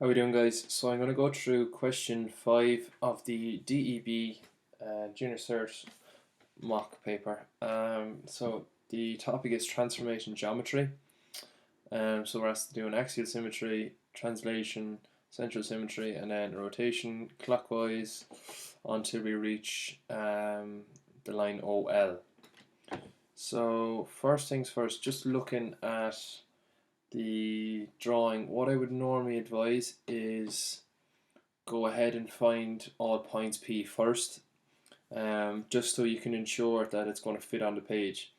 How are we doing, guys? So I'm going to go through question 5 of the DEB Junior Cert mock paper. So the topic is transformation geometry. So we're asked to do an axial symmetry, translation, central symmetry, and then rotation clockwise until we reach the line OL. So first things first, just looking at the drawing, what I would normally advise is go ahead and find all points P first, just so you can ensure that it's going to fit on the page.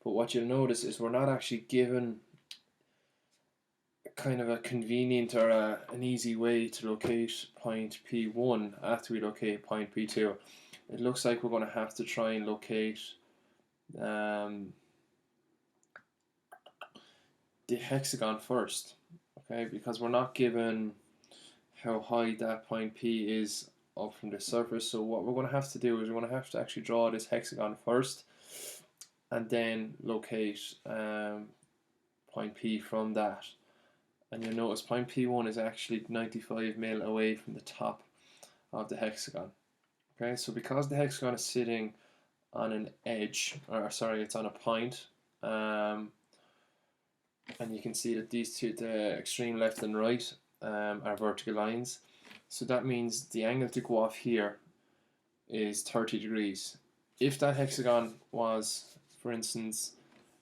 But what you'll notice is we're not actually given kind of a convenient or an easy way to locate point P1 after we locate point P2. It looks like we're going to have to try and locate the hexagon first, okay, because we're not given how high that point P is up from the surface. So what we're going to have to do is we're going to have to actually draw this hexagon first and then locate point P from that. And you'll notice point P1 is actually 95 mil away from the top of the hexagon. Okay, so because the hexagon is sitting on an edge, or sorry, it's on a point, and you can see that these two, the extreme left and right, are vertical lines. So that means the angle to go off here is 30 degrees. If that hexagon was, for instance,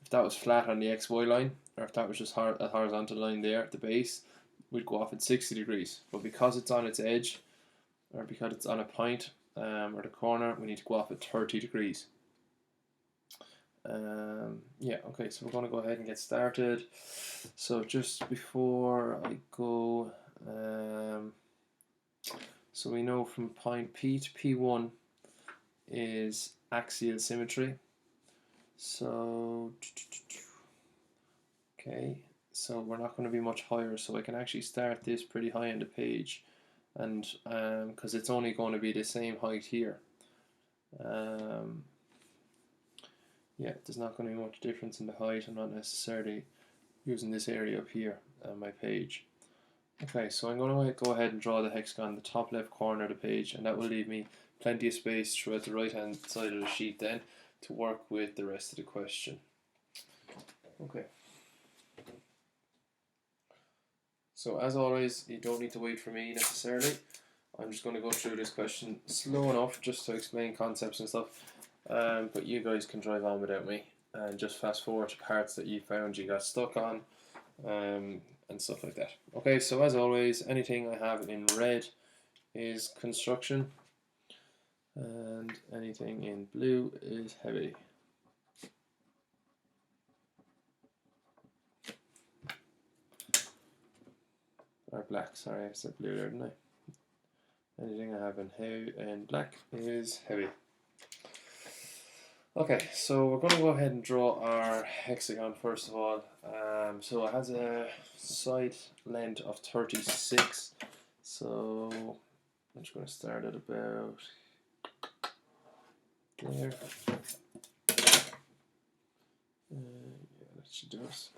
if that was flat on the XY line, or if that was just a horizontal line there at the base, we'd go off at 60 degrees. But because it's on its edge, or because it's on a point, or the corner, we need to go off at 30 degrees. Yeah, okay, so we're going to go ahead and get started. So just before I go, so we know from point P to P1 is axial symmetry. So, okay, so we're not going to be much higher, so I can actually start this pretty high on the page, and because it's only going to be the same height here. Yeah, there's not going to be much difference in the height. I'm not necessarily using this area up here on my page. Okay, so I'm going to go ahead and draw the hexagon in the top left corner of the page, and that will leave me plenty of space throughout the right hand side of the sheet then to work with the rest of the question. Okay. So as always, you don't need to wait for me necessarily. I'm just going to go through this question slow enough just to explain concepts and stuff. But you guys can drive on without me and just fast forward to parts that you found you got stuck on, and stuff like that. Okay, so as always, anything I have in red is construction, and anything in blue is heavy. Or black, sorry, I said blue there, didn't I? Anything I have in black is heavy. Okay, so we're going to go ahead and draw our hexagon first of all. So it has a side length of 36. So I'm just going to start at about there. Yeah, that should do us.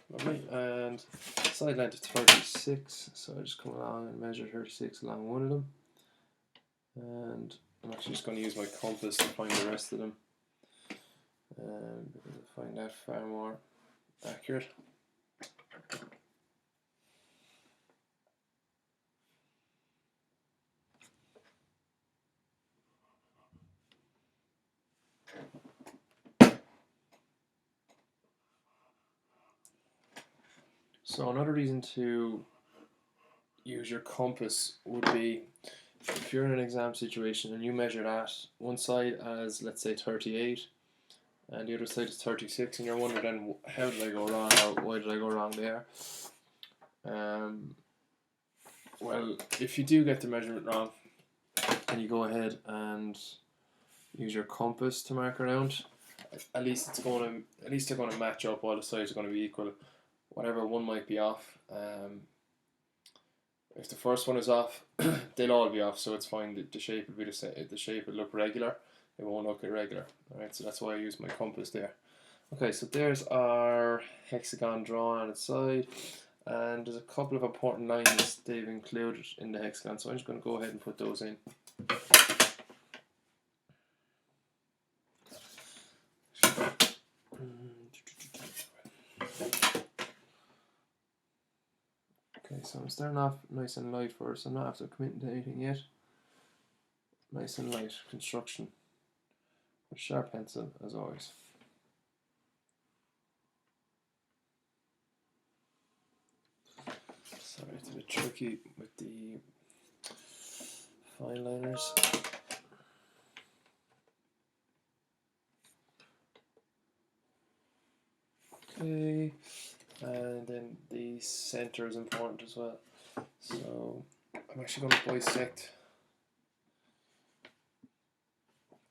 Lovely. And side length of 36. So I just come along and measure 36 along one of them. And I'm actually just going to use my compass to find the rest of them, because I find that far more accurate. So another reason to use your compass would be if you're in an exam situation and you measure that one side as, let's say, 38 and the other side is 36, and you're wondering then, how did I go wrong, or why did I go wrong there? Well, if you do get the measurement wrong and you go ahead and use your compass to mark around, at least they're going to match up. All the sides are going to be equal. Whatever one might be off, if the first one is off, they'll all be off, so it's fine. The shape will be the same. The shape will look regular. It won't look irregular. Alright, so that's why I use my compass there. Okay, so there's our hexagon drawn on its side, and there's a couple of important lines they've included in the hexagon, so I'm just going to go ahead and put those in. Okay, so I'm starting off nice and light first. I'm not after committing to anything yet. Nice and light construction with sharp pencil as always. Sorry, it's a bit tricky with the fine liners. Okay, and then the center is important as well. So I'm actually going to bisect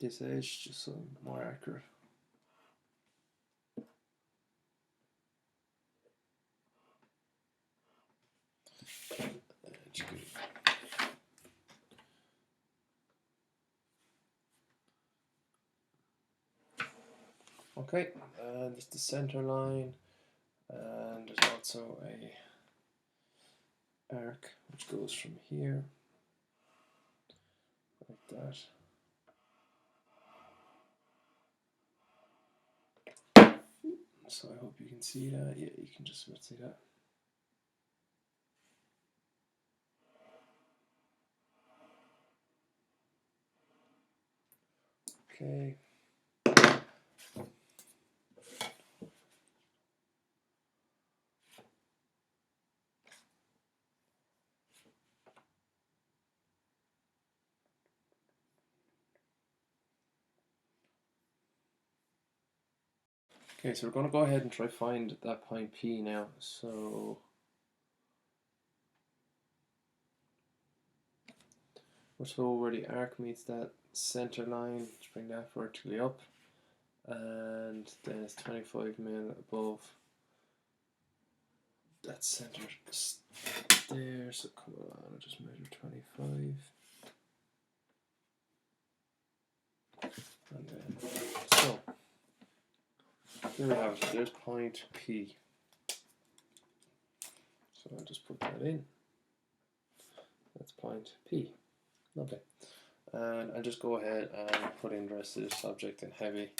this edge just so I'm more accurate. Okay, and it's the center line, and there's also a arc which goes from here like that. So I hope you can see that. Yeah, you can just about see that. Okay. Okay, so we're going to go ahead and try find that point P now. So we're told where the arc meets that center line, to bring that vertically up, and then it's 25 mil above that center there. So come on, I'll just measure 25. And then, so there we have it, there's point P. So I'll just put that in. That's point P. Lovely. And I'll just go ahead and put in the rest of this object in heavy.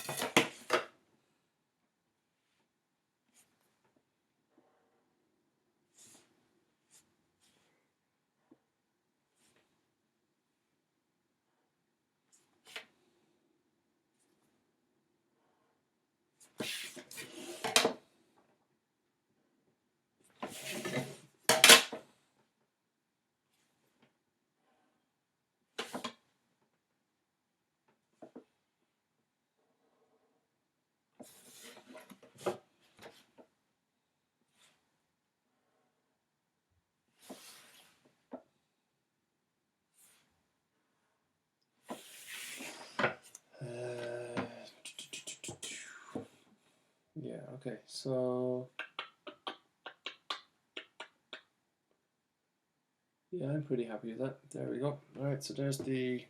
Yeah, okay, so yeah, I'm pretty happy with that. There we go. Alright, so there's the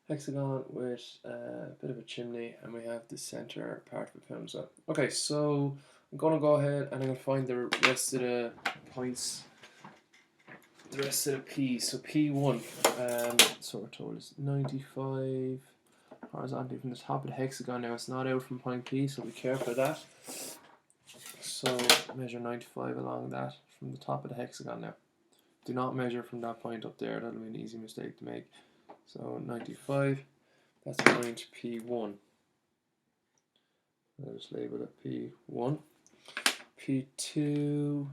hexagon with a bit of a chimney, and we have the center part of the film as well. Okay, so I'm going to go ahead and I'm going to find the rest of the points, the rest of the P. So P1, so we're told is 95 horizontally from the top of the hexagon. Now it's not out from point P, so be careful of that. So measure 95 along that from the top of the hexagon now. Do not measure from that point up there, that'll be an easy mistake to make. So 95, that's point P1. I'll just label it P1. P2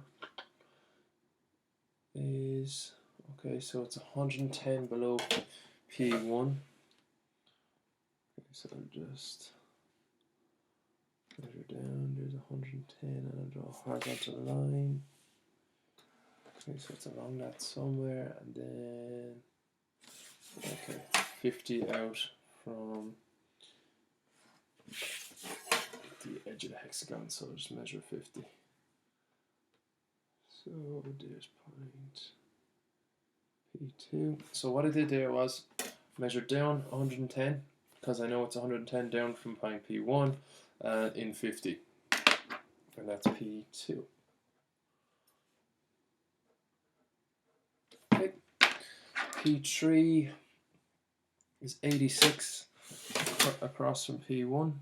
is, okay, so it's 110 below P1. Okay, so I'll just measure down, there's 110, and I'll draw a horizontal line. Okay, so it's along that somewhere, and then, okay, 50 out from the edge of the hexagon, so I'll just measure 50. So there's point P2. So what I did there was measure down 110, because I know it's 110 down from point P1, in 50, and that's P2. Okay. P3 is 86 across from P1.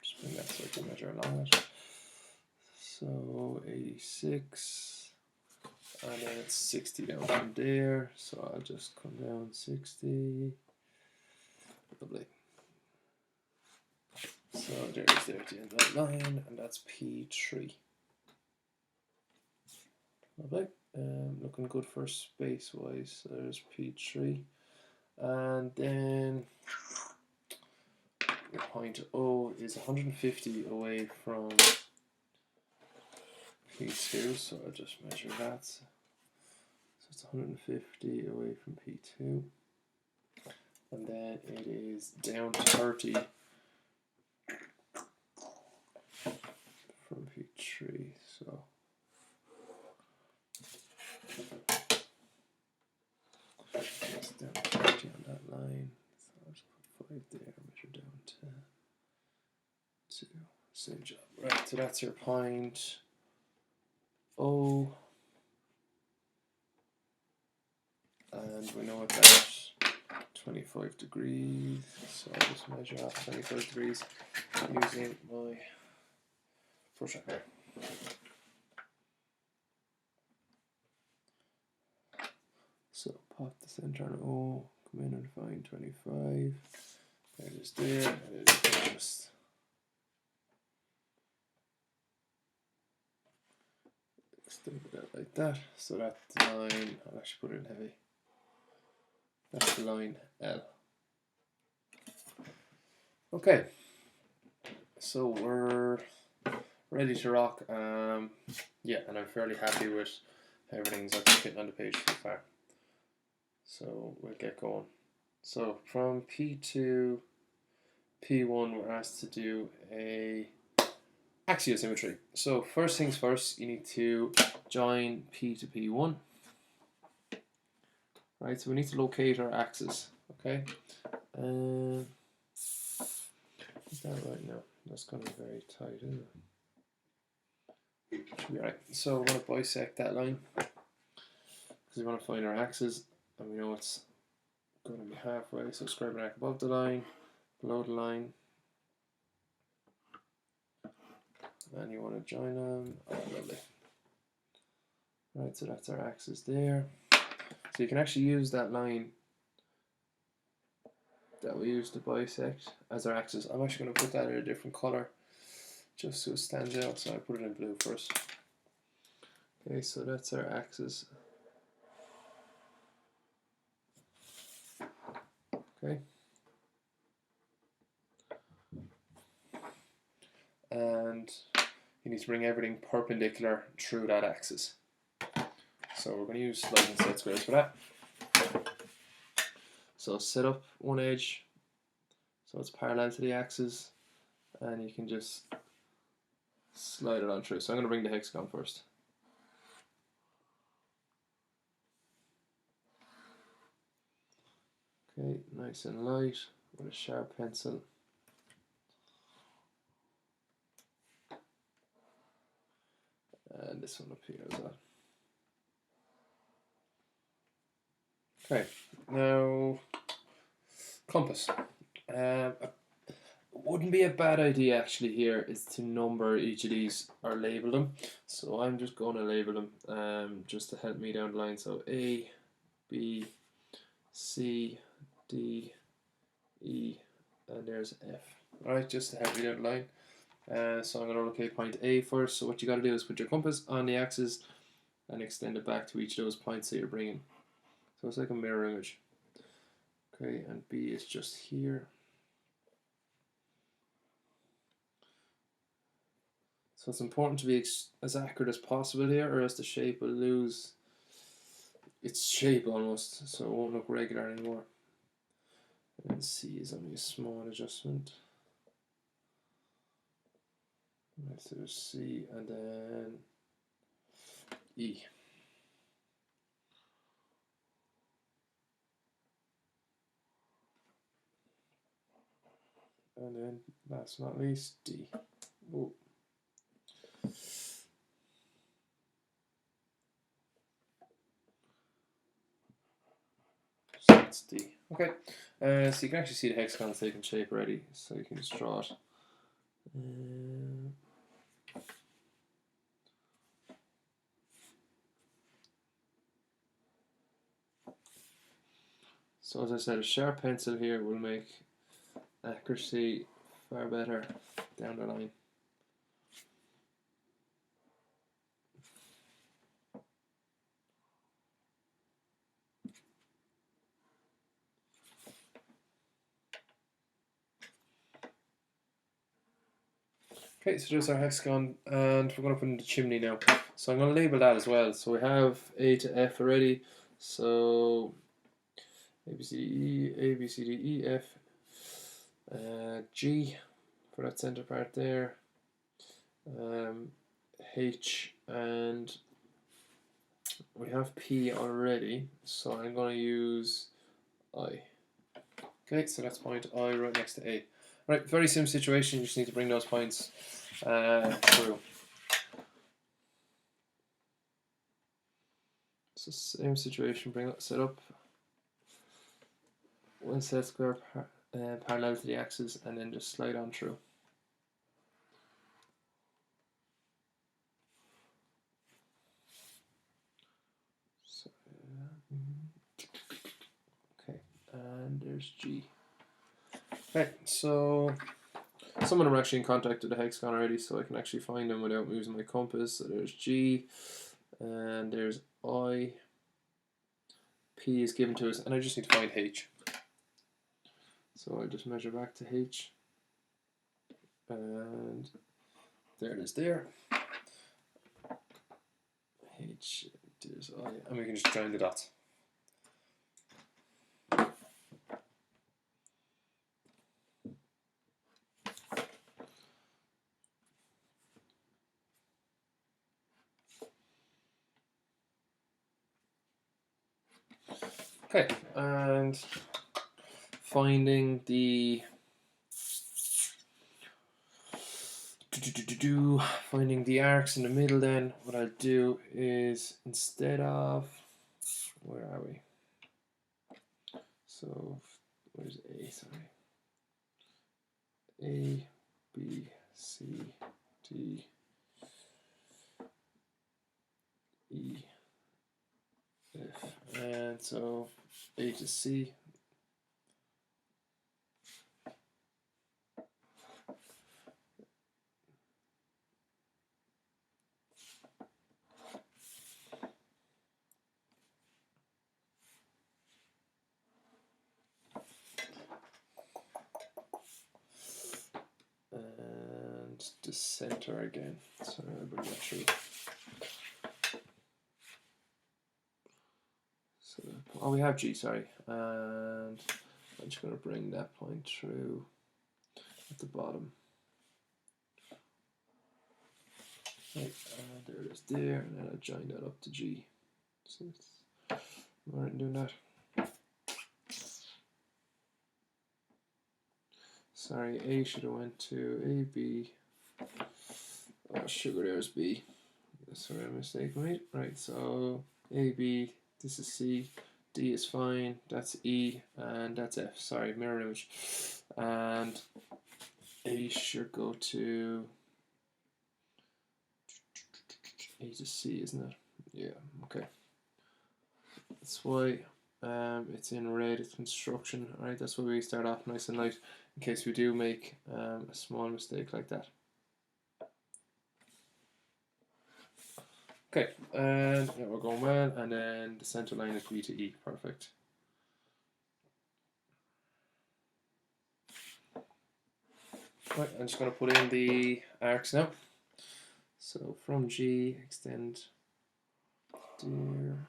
Just bring that so I can measure along it. So 86, and then it's 60 down from there. So I'll just come down 60. Lovely. So there's there at the end of that line, and that's P3. Lovely. Looking good for space wise. So there's P3, and then your point O is 150 away from P2, so I'll just measure that. So it's 150 away from P2, and then it is down 30 from P3. So it's down 30 on that line. So I'll just put 5 there, measure down to 2. Same job. Right, so that's your point O. And we know it's at 25 degrees, so I'll just measure off 25 degrees using my protractor. So pop the center on O, come in and find 25. There it is there, and it is just extend it out like that. So that line, I'll actually put it in heavy. That's the line L. Okay, so we're ready to rock. Yeah, and I'm fairly happy with how everything's actually fitting on the page so far. So we'll get going. So from P to P1, we're asked to do a axial symmetry. So first things first, you need to join P to P1. Right, so we need to locate our axis. Okay, is that right now? That's going to be very tight, isn't it? Should be right. So we're going to bisect that line because we want to find our axis, and we know it's going to be halfway. So scribe an arc above the line, below the line, and you want to join them. Oh, lovely. Right, so that's our axis there. So you can actually use that line that we used to bisect as our axis. I'm actually going to put that in a different color just so it stands out, so I put it in blue first. Okay, so that's our axis. Okay. And you need to bring everything perpendicular through that axis. So we're going to use sliding set squares for that. So set up one edge so it's parallel to the axis, and you can just slide it on through. So I'm going to bring the hexagon first. Okay, nice and light with a sharp pencil. And this one up here as well. Okay, now compass. Wouldn't be a bad idea actually here is to number each of these or label them. So I'm just going to label them just to help me down the line. So A, B, C, D, E, and there's F. Alright, just to help me down the line. So I'm going to locate point A first. So what you got to do is put your compass on the axis and extend it back to each of those points that you're bringing. So it's like a mirror image. Okay, and B is just here. So it's important to be as accurate as possible here, or else the shape will lose its shape almost, so it won't look regular anymore. And C is only a small adjustment. Right, so there's C and then E. And then last but not least, D. Whoa. that's D. Okay, so you can actually see the hexagon's taking shape already, so you can just draw it. So as I said, a sharp pencil here will make accuracy far better down the line. Okay, so there's our hexagon, and we're going to put in the chimney now. So I'm going to label that as well. So we have A to F already. So A, B, C, D, E, A, B, C, D, E, F, G for that center part there, H, and we have P already. So I'm going to use I. Okay, so that's point I right next to A. Right, very same situation, you just need to bring those points through. So same situation, bring it, set up one set square parallel to the axis, and then just slide on through. So, okay, and there's G. Okay, so some of them are actually in contact with the hexagon already, so I can actually find them without using my compass. So there's G, and there's I, P is given to us, and I just need to find H. So I'll just measure back to H, and there it is there. H, there's I, and we can just join the dots. Okay, and finding the finding the arcs in the middle, then what I'll do is, instead of, where are we? So where's A? Sorry, A, B, C, D, E, F, and so A to C. And the center again. So I'll bring that through. So, oh, we have G, sorry. And I'm just going to bring that point through at the bottom. Right, there it is there, and then I'll join that up to G. So we aren't doing that. Sorry, A should have went to A, B. Oh, sugar, there's B. Sorry, a mistake made. Right, so A, B, this is C, D is fine, that's E, and that's F. Sorry, mirror image. And A should go to A to C, isn't it? Yeah, okay. That's why it's in red, it's construction. Alright, that's why we start off nice and light, in case we do make a small mistake like that. Okay, and yeah, we're going well, and then the center line is B to E, perfect. Right, I'm just going to put in the arcs now. So from G, extend there.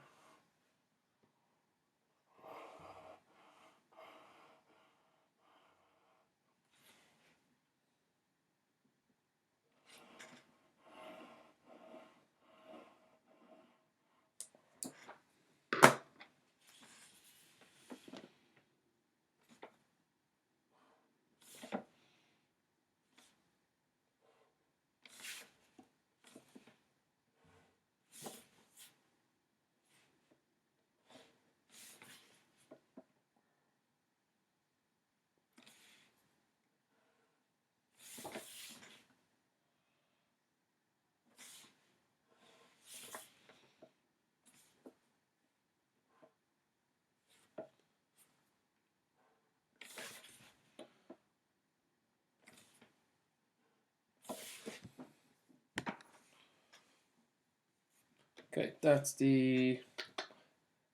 Okay, that's the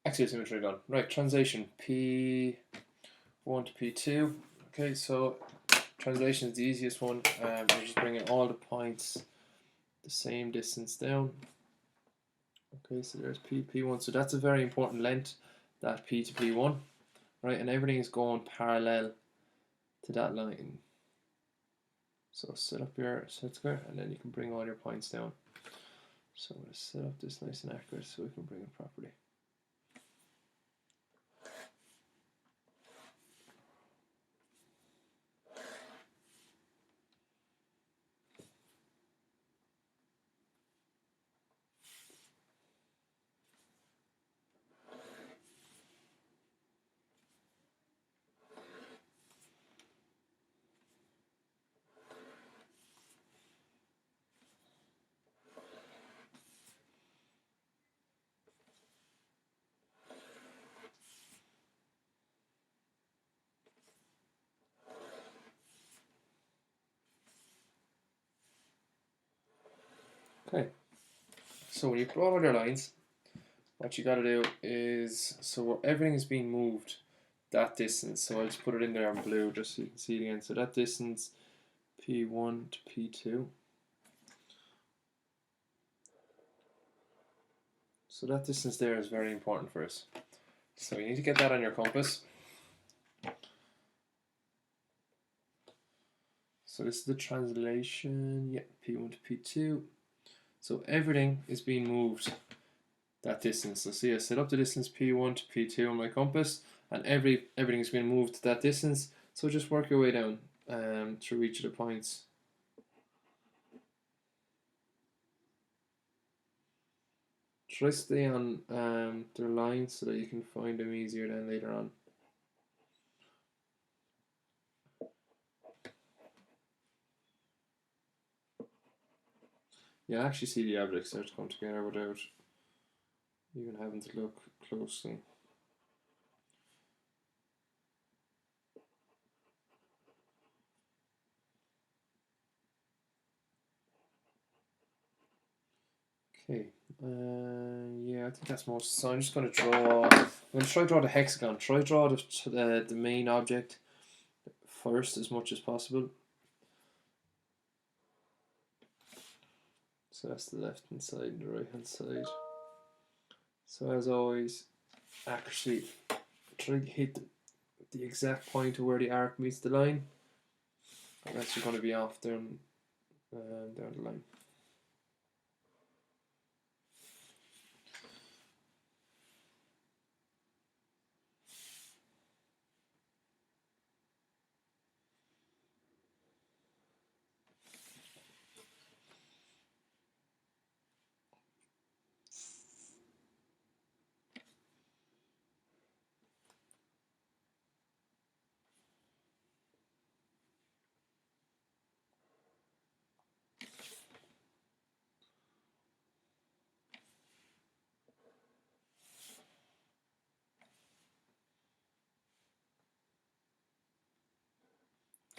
axial symmetry done. Right, translation P1 to P2. Okay, so translation is the easiest one. We're just bringing all the points the same distance down. Okay, so there's P1. So that's a very important length, that P to P1. Right, and everything is going parallel to that line. So set up your set square, and then you can bring all your points down. So I'm going to set up this nice and accurate so we can bring it properly. Okay, so when you plot all your lines, what you got to do is, so everything is being moved that distance. So I'll just put it in there in blue just so you can see it again. So that distance, P1 to P2. So that distance there is very important for us. So you need to get that on your compass. So this is the translation, yeah, P1 to P2. So everything is being moved that distance. So see, I set up the distance P1 to P2 on my compass, and everything is being moved that distance. So just work your way down through each of the points. Try to stay on their lines so that you can find them easier then later on. Yeah, I actually see the objects start to come together without even having to look closely. Okay, yeah, I think that's most. So I'm just going to draw. I'm going to try to draw the hexagon. Try to draw the main object first as much as possible. So that's the left hand side and the right hand side. So as always, accuracy. Try to hit the exact point of where the arc meets the line. Unless you're going to be off down the line.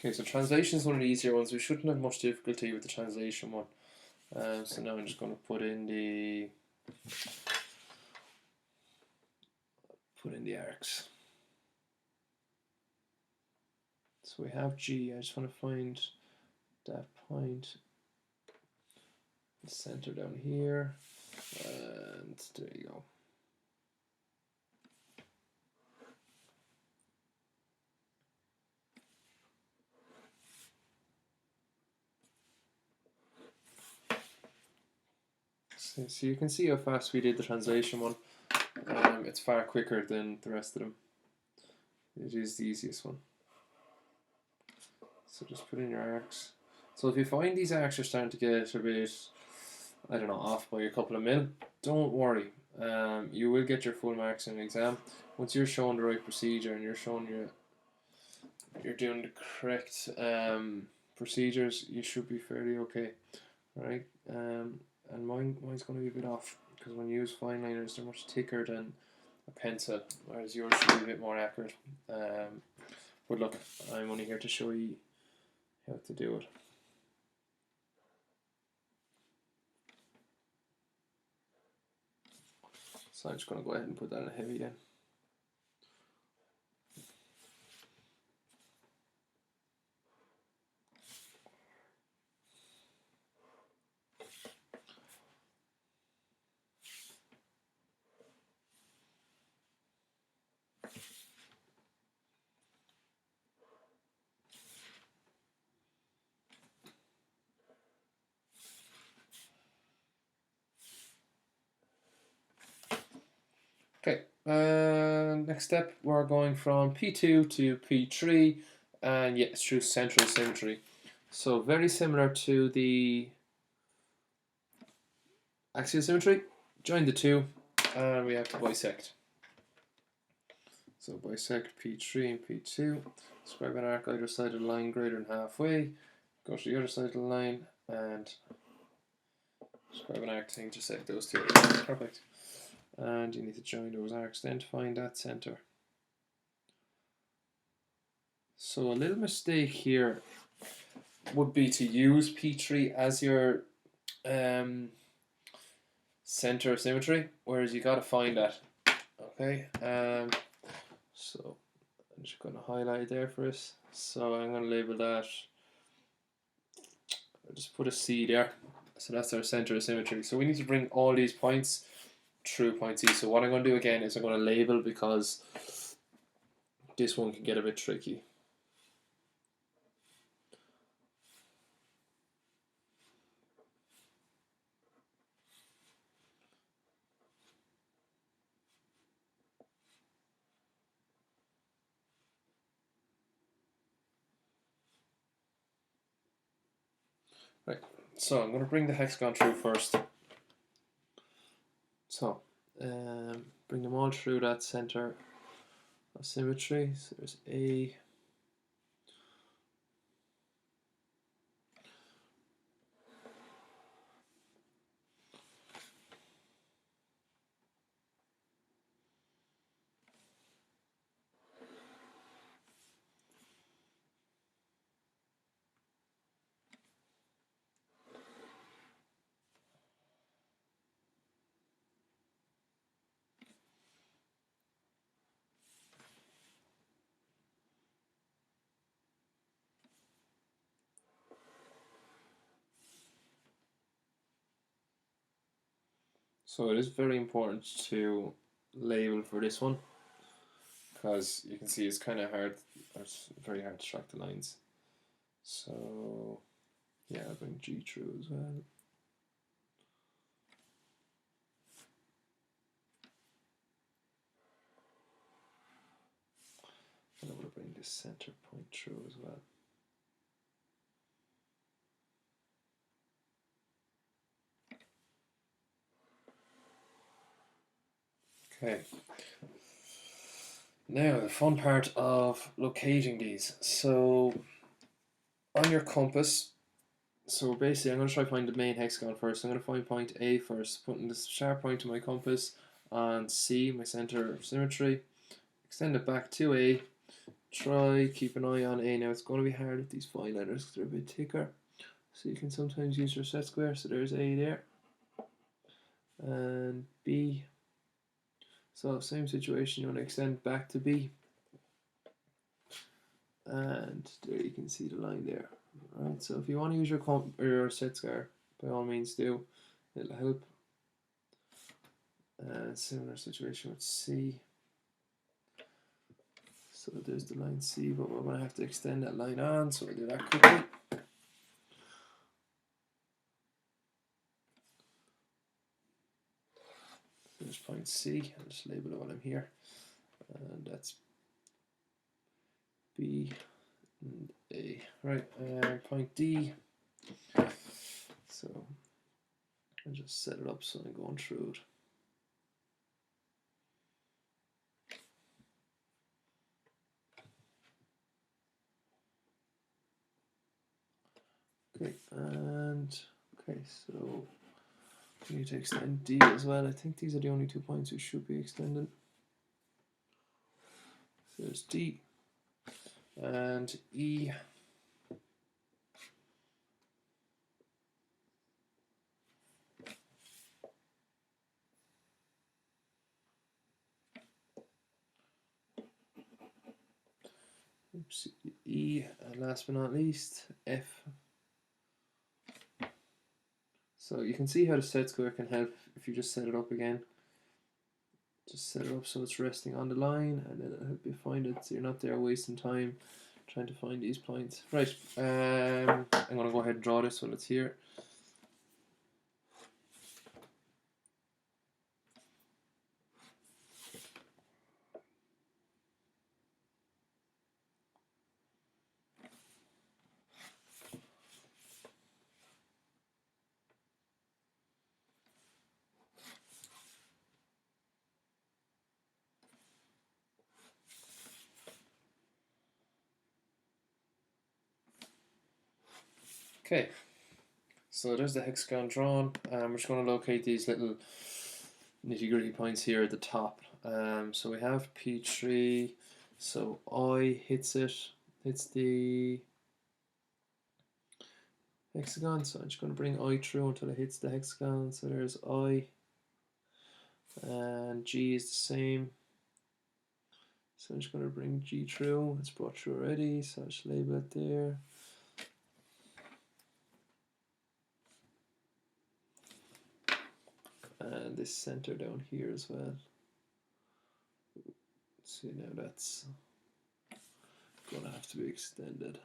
Okay, so translation is one of the easier ones. We shouldn't have much difficulty with the translation one. So now I'm just going to put in the arcs. So we have G. I just want to find that point, the center down here, and there you go. So you can see how fast we did the translation one. It's far quicker than the rest of them. It is the easiest one. So just put in your arcs. So if you find these arcs are starting to get a bit, I don't know, off by a couple of mil, don't worry. You will get your full marks in an exam. Once you're showing the right procedure and you're showing you're doing the correct procedures, you should be fairly okay, right? And mine's going to be a bit off because when you use fine liners, they're much thicker than a pencil, whereas yours should be a bit more accurate. But look, I'm only here to show you how to do it. So I'm just going to go ahead and put that in a heavy then. Okay, next step, we're going from P2 to P3, and yeah, it's through central symmetry. So very similar to the axial symmetry, join the two, and we have to bisect. So bisect P3 and P2, square an arc either side of the line greater than halfway, go to the other side of the line, and square an arc to intersect those two. Perfect. And you need to join those arcs then to find that center. So a little mistake here would be to use P3 as your center of symmetry, whereas you got to find that. Okay, so I'm just going to highlight there for us. So I'm going to label that. I'll just put a C there. So that's our center of symmetry. So we need to bring all these points through point C. So what I'm going to do again is I'm going to label, because this one can get a bit tricky. Right, so I'm going to bring the hexagon through first. So, bring them all through that center of symmetry. So there's A, so it is very important to label for this one, because you can see it's kind of hard, or it's very hard to track the lines. So yeah, I'll bring G through as well. And I'm going to bring this center point through as well. Okay. Now the fun part of locating these. So on your compass, so basically I'm going to try to find the main hexagon first. I'm going to find point A first, putting this sharp point to my compass on C, my center of symmetry. Extend it back to A. Try keep an eye on A. Now it's going to be hard with these fine letters because they're a bit thicker. So you can sometimes use your set square. So there's A there. And B. So same situation, you want to extend back to B. And there you can see the line there. Right, so if you want to use your set square, by all means do. It'll help. Similar situation with C. So there's the line C, but we're going to have to extend that line on, so we'll do that quickly. There's point C, I'll just label it while I'm here. And that's B and A. Right, point D. So I'll just set it up so I'm going through it. Okay, and okay, so we need to extend D as well. I think these are the only 2 points we should be extending. So there's D and E. C, E, and last but not least, F. So you can see how the set square can help if you just set it up again. Just set it up so it's resting on the line, and then it'll help you find it so you're not there wasting time trying to find these points. Right, I'm going to go ahead and draw this while it's here. Okay, so there's the hexagon drawn. We're just going to locate these little nitty-gritty points here at the top. So we have P3, so I hits the hexagon, so I'm just going to bring I through until it hits the hexagon. So there's I, and G is the same. So I'm just going to bring G through. It's brought through already, so I'll just label it there. And this center down here as well. See, now that's going to have to be extended.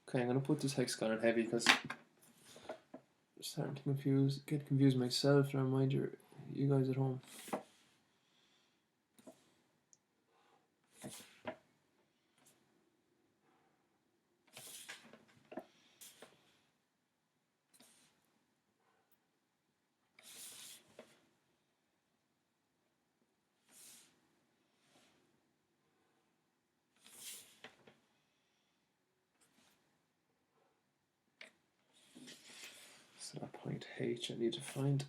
Okay, I'm going to put this hexagon in heavy because I'm starting to get confused myself. Never mind you guys at home. So that point H I need to find.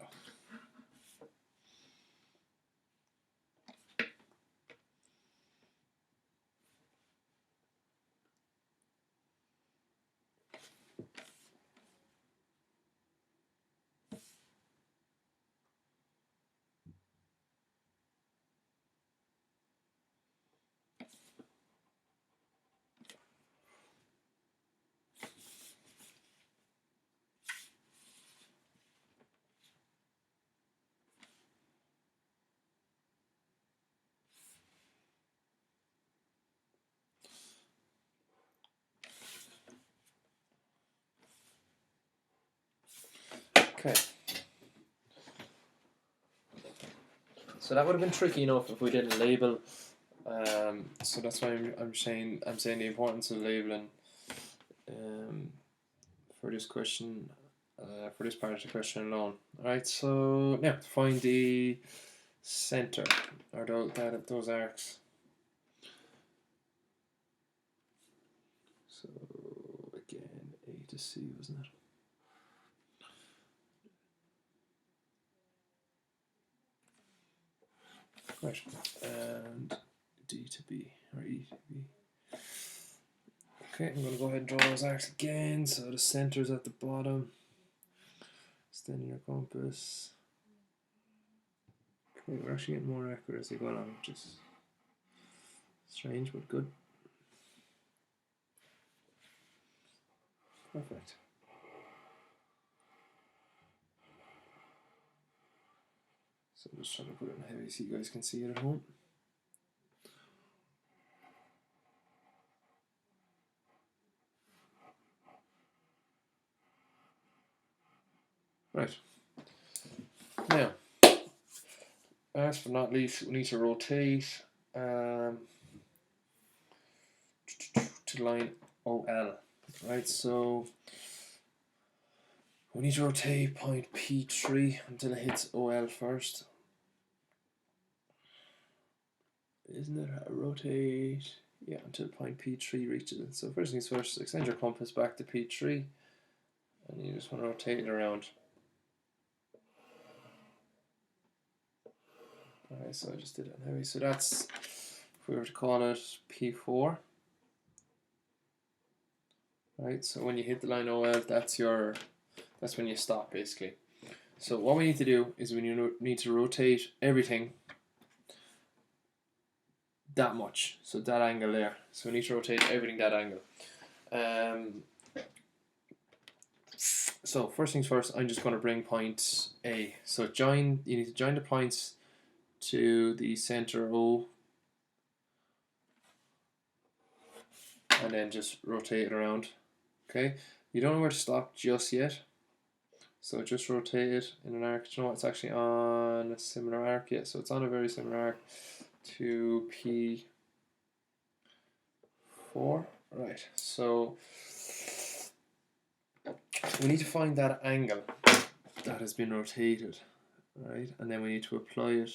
Okay. So that would have been tricky enough if we didn't label. So that's why I'm saying the importance of labeling for this question, for this part of the question alone. All right. So now find the center or those arcs. So again, A to C, wasn't it? Right, and D to B, or E to B. Okay, I'm going to go ahead and draw those arcs again. So the center's at the bottom. Extending your compass. Okay, we're actually getting more accurate as we go along, which is strange but good. Perfect. So I'm just trying to put it in heavy so you guys can see it at home. Right. Now, last but not least, we need to rotate to line OL. Right, so we need to rotate point P3 until it hits OL first. Isn't it? Rotate, yeah, until point P3 reaches it. So first things first, extend your compass back to P3, and you just want to rotate it around. Alright, so I just did it in heavy. So that's, if we were to call it P4, right? So when you hit the line OL, that's when you stop basically. So what we need to do is we need to rotate everything that much, so that angle there. So we need to rotate everything that angle. So first things first, I'm just going to bring point A. So you need to join the points to the center O, and then just rotate it around. Okay, you don't know where to stop just yet, so just rotate it in an arc. You know what? It's actually on a similar arc, yeah. So it's on a very similar arc to P4. Right. So we need to find that angle that has been rotated, right? And then we need to apply it.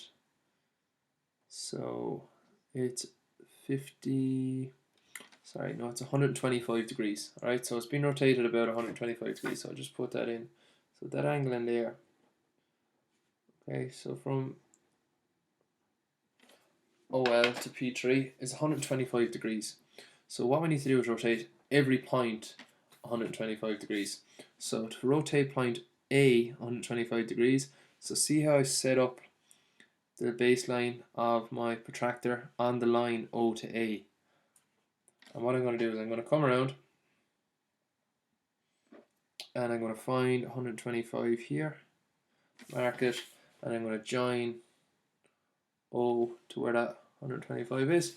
So it's 50. Sorry, no, it's 125 degrees. All right, so it's been rotated about 125 degrees. So I'll just put that in. So that angle in there. Okay, so from OL to P3 is 125 degrees. So what we need to do is rotate every point 125 degrees. So to rotate point A 125 degrees, so see how I set up the baseline of my protractor on the line O to A. And what I'm going to do is I'm going to come around and I'm going to find 125 here, mark it, and I'm going to join O to where that 125 is,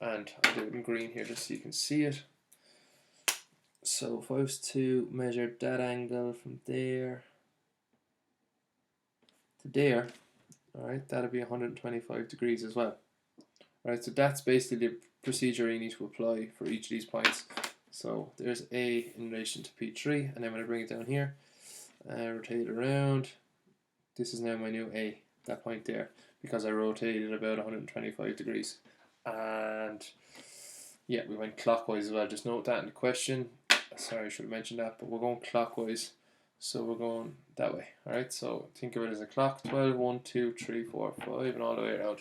and I'll do it in green here just so you can see it. So if I was to measure that angle from there to there, alright, that'll be 125 degrees as well. Alright, so that's basically the procedure you need to apply for each of these points. So there's A in relation to P3, and then when I bring it down here, rotate it around, this is now my new A, that point there, because I rotated about 125 degrees. And yeah, we went clockwise as well. Just note that in the question. Sorry, I should have mentioned that, but we're going clockwise, so we're going that way. Alright, so think of it as a clock: 12, 1, 2, 3, 4, 5, and all the way around.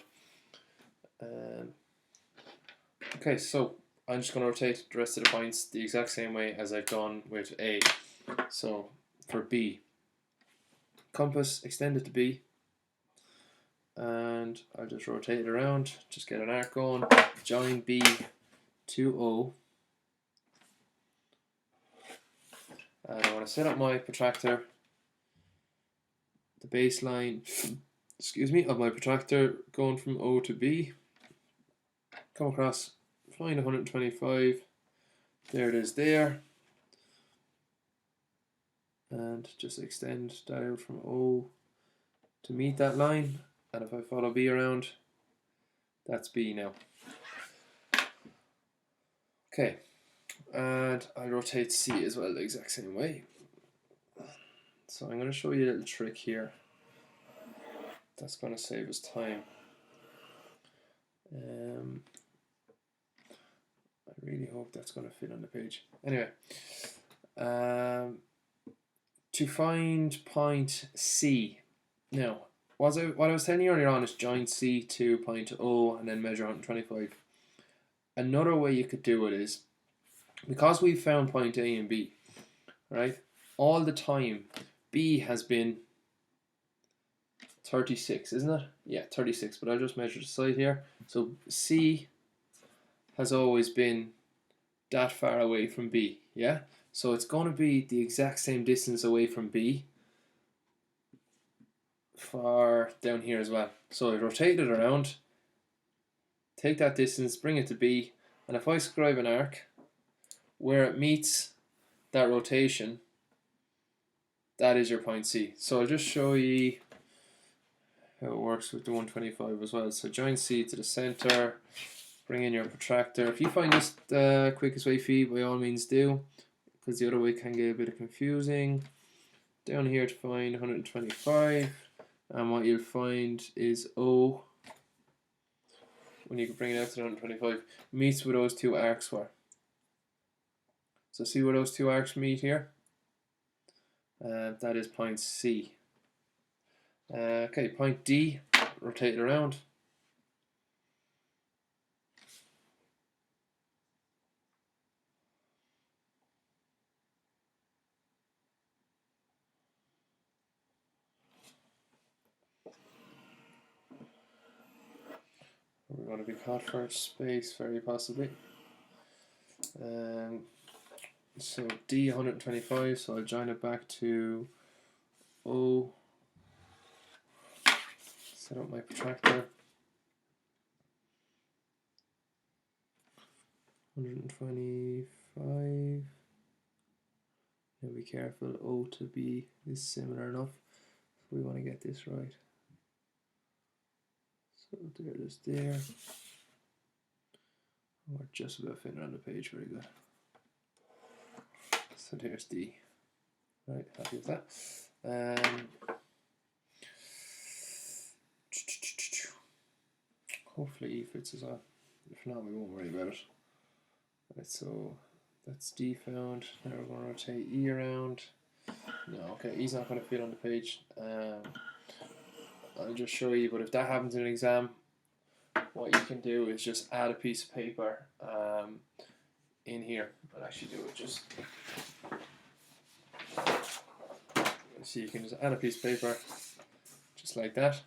Okay, so I'm just going to rotate the rest of the points the exact same way as I've done with A. So for B, compass extended to B, and I'll just rotate it around, just get an arc going, join B to O, and I want to set up my protractor, the baseline, excuse me, of my protractor going from O to B, come across, find 125, there it is there, and just extend that out from O to meet that line, and if I follow B around, that's B now. Okay, and I rotate C as well the exact same way. So I'm going to show you a little trick here that's going to save us time. I really hope that's going to fit on the page. Anyway, to find point C. Now, what I was telling you earlier on is join C to point O and then measure 125. Another way you could do it is, because we've found point A and B, right, all the time B has been 36, isn't it? Yeah, 36, but I'll just measure the side here. So C has always been that far away from B, yeah? So it's going to be the exact same distance away from B for down here as well. So I rotate it around, take that distance, bring it to B, and if I scribe an arc where it meets that rotation, that is your point C. So I'll just show you how it works with the 125 as well. So join C to the center, bring in your protractor. If you find this the quickest way for you, by all means do, because the other way can get a bit confusing. Down here to find 125, and what you'll find is O, when you can bring it out to 125, meets where those two arcs were. So see where those two arcs meet here? That is point C. Okay, point D, rotate it around. We're going to be caught for space, very possibly. So D 125, so I'll join it back to O. Set up my protractor. 125. Now be careful, O to B is similar enough. We want to get this right. So there it is there. We're just about fitting on the page, very good. So there's D. Right, happy with that. Hopefully E fits as well. If not, we won't worry about it. Right, so that's D found. Now we're going to rotate E around. No, okay, E's not going to fit on the page. I'll just show you, but if that happens in an exam, what you can do is just add a piece of paper in here. I'll actually do it just. So you can just add a piece of paper, just like that,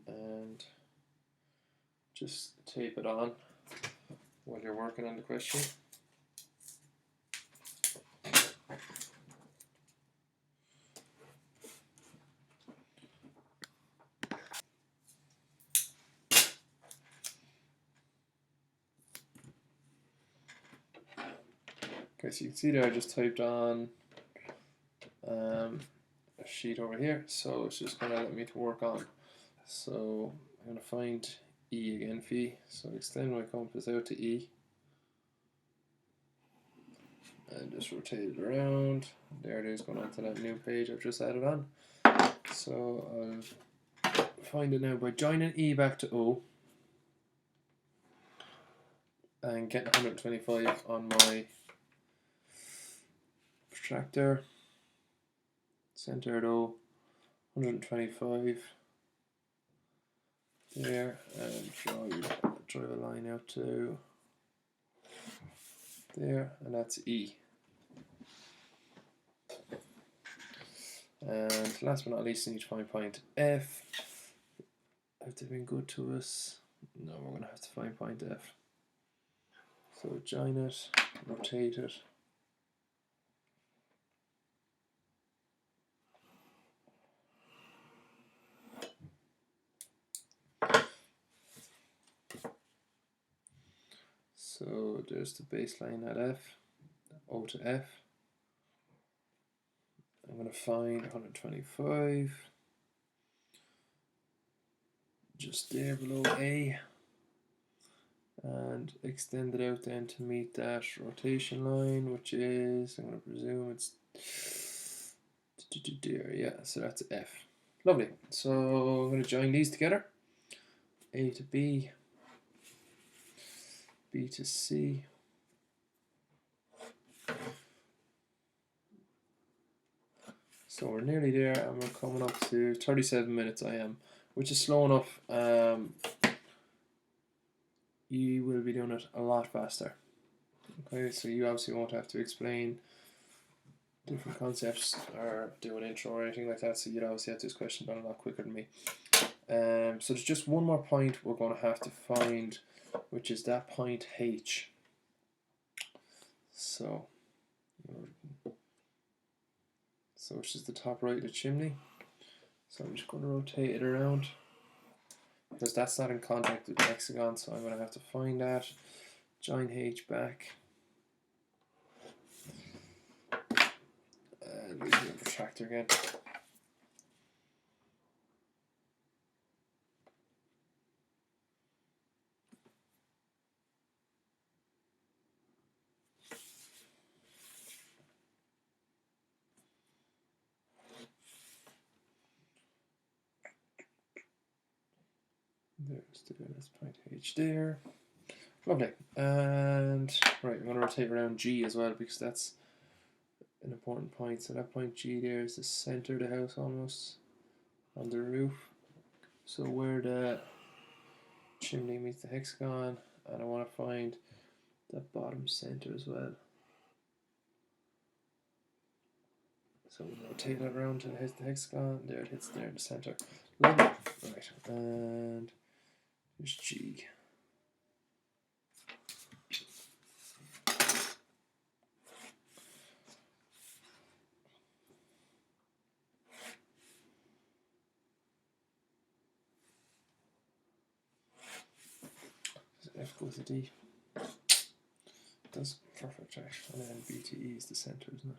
and just tape it on while you're working on the question. Okay, so you can see there I just typed on a sheet over here, so it's just going to let me to work on. So I'm going to find E again, phi, so extend my compass out to E and just rotate it around. There it is, going on to that new page I've just added on. So I'll find it now by joining E back to O and getting 125 on my protractor, center at O, 125 there, and draw a line out to there, and that's E. And last but not least, I need to find point F. Have they been good to us? No, we're going to have to find point F. So join it, rotate it. So there's the baseline at F, O to F. I'm going to find 125, just there below A, and extend it out then to meet that rotation line, which is, I'm going to presume it's there, yeah, so that's F. Lovely. So I'm going to join these together, A to B, B to C. So we're nearly there, and we're coming up to 37 minutes I am, which is slow enough. You will be doing it a lot faster. Okay, so you obviously won't have to explain different concepts or do an intro or anything like that, so you'd obviously have this question done a lot quicker than me. So there's just one more point we're going to have to find, which is that point H. So which is the top right of the chimney. So I'm just going to rotate it around because that's not in contact with the hexagon, so I'm going to have to find that. Join H back. And we do a protractor again. There's the that's point H there. Lovely. And right, I'm going to rotate around G as well because that's an important point. So that point G there is the center of the house almost on the roof. So where the chimney meets the hexagon, and I want to find the bottom center as well. So we'll rotate that around to hit the hexagon. There it hits there in the center. Lovely. Right, and Here's G. F goes to D. That's perfect, actually. And then BTE is the center, isn't it?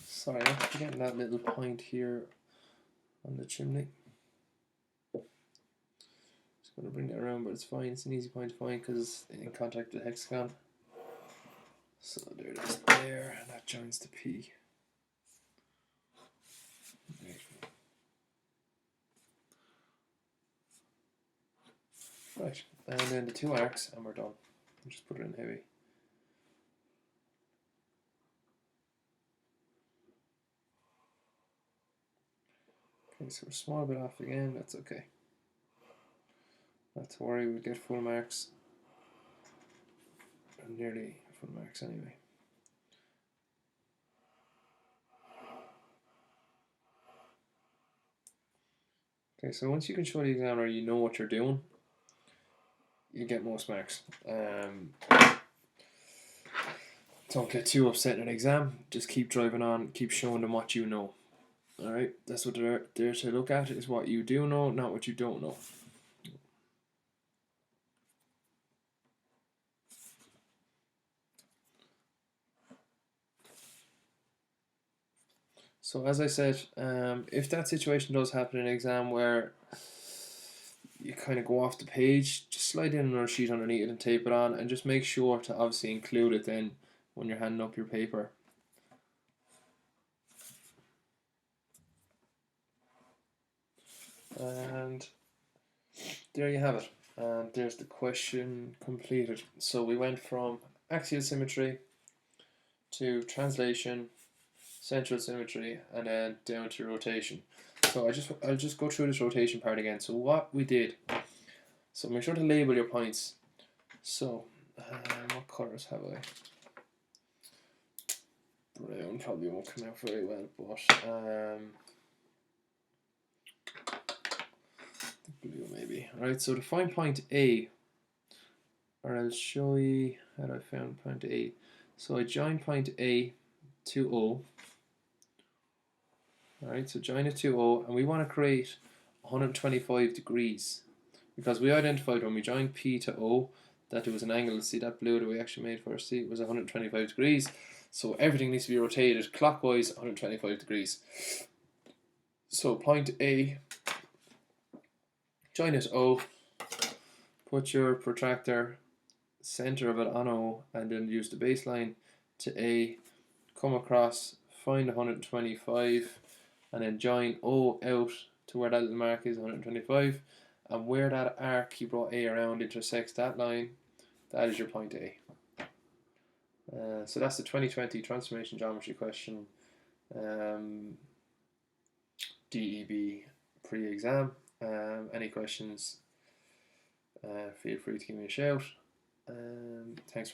Sorry, I'm forgetting that little point here on the chimney. Just going to bring that around, but it's fine. It's an easy point to find because it's in contact with the hexagon. So there it is there, and that joins the P. Right, and then the two arcs, and we're done. I'll just put it in heavy. Okay, so we're a small bit off again, that's okay. Not to worry, we'll get full marks. Or nearly full marks anyway. Okay, so once you can show the examiner you know what you're doing, you get most marks. Don't get too upset in an exam, just keep driving on, keep showing them what you know. Alright, that's what they're there to look at, is what you do know, not what you don't know. So as I said, if that situation does happen in an exam where you kind of go off the page, just slide in another sheet underneath it and tape it on, and just make sure to obviously include it then when you're handing up your paper. And there you have it. And there's the question completed. So we went from axial symmetry to translation, central symmetry, and then down to rotation. So I'll just go through this rotation part again. So what we did. So make sure to label your points. So what colours have I? Brown probably won't come out very well, but blue maybe. Alright, so to find point A, or I'll show you how I found point A. So I join point A to O. Alright, so join it to O, and we want to create 125 degrees, because we identified when we joined P to O that there was an angle. See that blue that we actually made first, see, it was 125 degrees. So everything needs to be rotated clockwise 125 degrees. So point A, join it O, put your protractor center of it on O, and then use the baseline to A, come across, find 125, and then join O out to where that little mark is, 125, and where that arc you brought A around intersects that line, that is your point A. So that's the 2020 transformation geometry question, DEB pre-exam. Any questions, feel free to give me a shout. Thanks for watching.